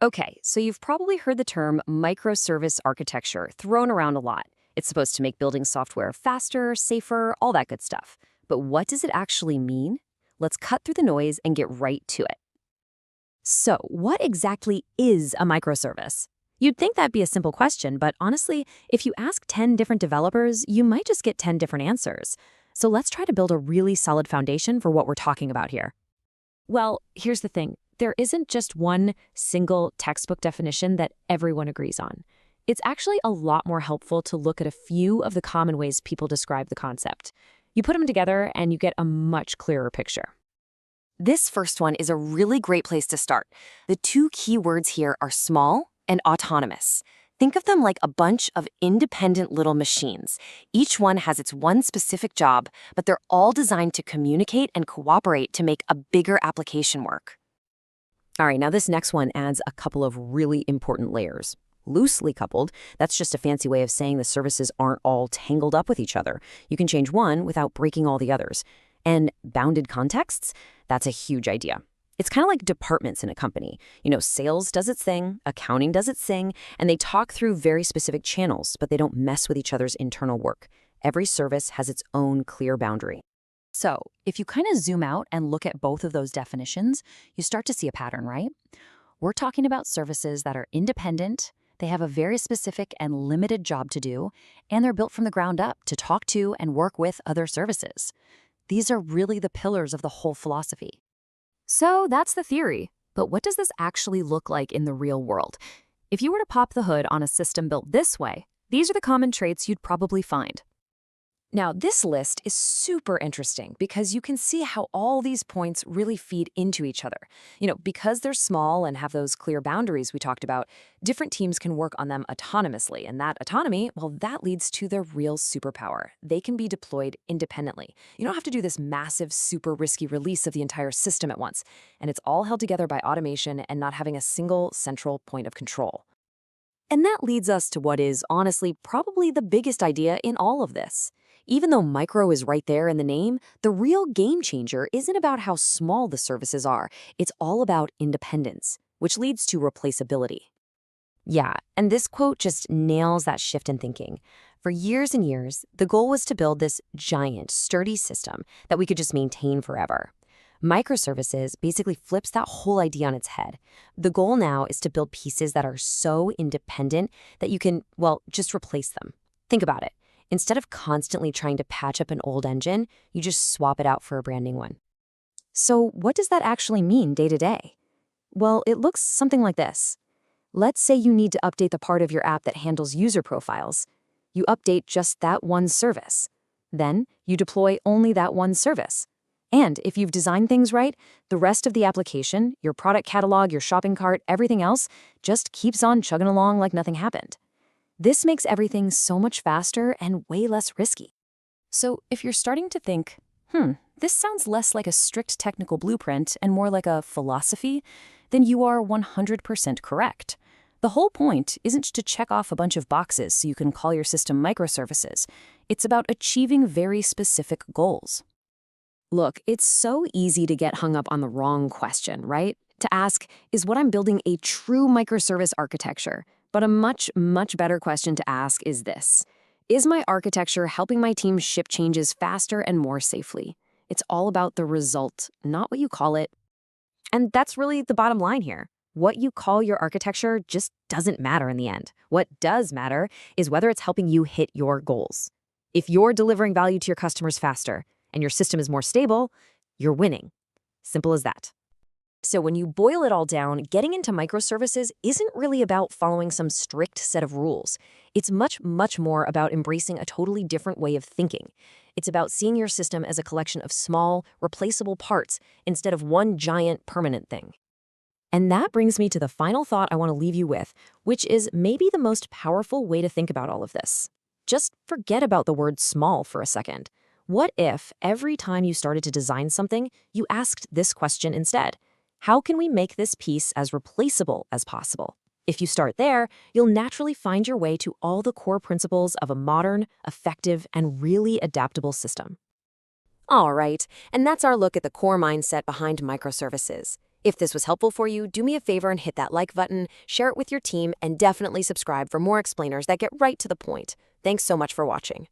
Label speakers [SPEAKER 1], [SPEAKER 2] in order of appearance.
[SPEAKER 1] Okay, so you've probably heard the term microservice architecture thrown around a lot. It's supposed to make building software faster, safer, all that good stuff. But what does it actually mean? Let's cut through the noise and get right to it. So, what exactly is a microservice? You'd think that'd be a simple question, but honestly, if you ask 10 different developers, you might just get 10 different answers. So let's try to build a really solid foundation for what we're talking about here. Well, here's the thing. There isn't just one single textbook definition that everyone agrees on. It's actually a lot more helpful to look at a few of the common ways people describe the concept. You put them together and you get a much clearer picture. This first one is a really great place to start. The two key words here are small and autonomous. Think of them like a bunch of independent little machines. Each one has its one specific job, but they're all designed to communicate and cooperate to make a bigger application work. All right, now this next one adds a couple of really important layers. Loosely coupled, that's just a fancy way of saying the services aren't all tangled up with each other. You can change one without breaking all the others. And bounded contexts, that's a huge idea. It's kind of like departments in a company. Sales does its thing, accounting does its thing, and they talk through very specific channels, but they don't mess with each other's internal work. Every service has its own clear boundary. So, if you kind of zoom out and look at both of those definitions, you start to see a pattern, right? We're talking about services that are independent, they have a very specific and limited job to do, and they're built from the ground up to talk to and work with other services. These are really the pillars of the whole philosophy. So that's the theory, but what does this actually look like in the real world? If you were to pop the hood on a system built this way, these are the common traits you'd probably find. Now, this list is super interesting because you can see how all these points really feed into each other. Because they're small and have those clear boundaries we talked about, different teams can work on them autonomously. And that autonomy, well, that leads to their real superpower. They can be deployed independently. You don't have to do this massive, super risky release of the entire system at once. And it's all held together by automation and not having a single central point of control. And that leads us to what is, honestly, probably the biggest idea in all of this. Even though micro is right there in the name, the real game changer isn't about how small the services are. It's all about independence, which leads to replaceability. Yeah, and this quote just nails that shift in thinking. For years and years, the goal was to build this giant, sturdy system that we could just maintain forever. Microservices basically flips that whole idea on its head. The goal now is to build pieces that are so independent that you can, well, just replace them. Think about it. Instead of constantly trying to patch up an old engine, you just swap it out for a brand new one. So what does that actually mean day to day? Well, it looks something like this. Let's say you need to update the part of your app that handles user profiles. You update just that one service. Then you deploy only that one service. And if you've designed things right, the rest of the application, your product catalog, your shopping cart, everything else, just keeps on chugging along like nothing happened. This makes everything so much faster and way less risky. So if you're starting to think, this sounds less like a strict technical blueprint and more like a philosophy, then you are 100% correct. The whole point isn't to check off a bunch of boxes so you can call your system microservices. It's about achieving very specific goals. Look, it's so easy to get hung up on the wrong question, right? To ask, is what I'm building a true microservice architecture? But a much, much better question to ask is this. Is my architecture helping my team ship changes faster and more safely? It's all about the result, not what you call it. And that's really the bottom line here. What you call your architecture just doesn't matter in the end. What does matter is whether it's helping you hit your goals. If you're delivering value to your customers faster and your system is more stable, you're winning. Simple as that. So when you boil it all down, getting into microservices isn't really about following some strict set of rules. It's much, much more about embracing a totally different way of thinking. It's about seeing your system as a collection of small, replaceable parts instead of one giant, permanent thing. And that brings me to the final thought I want to leave you with, which is maybe the most powerful way to think about all of this. Just forget about the word small for a second. What if every time you started to design something, you asked this question instead? How can we make this piece as replaceable as possible? If you start there, you'll naturally find your way to all the core principles of a modern, effective, and really adaptable system. All right, and that's our look at the core mindset behind microservices. If this was helpful for you, do me a favor and hit that like button, share it with your team, and definitely subscribe for more explainers that get right to the point. Thanks so much for watching.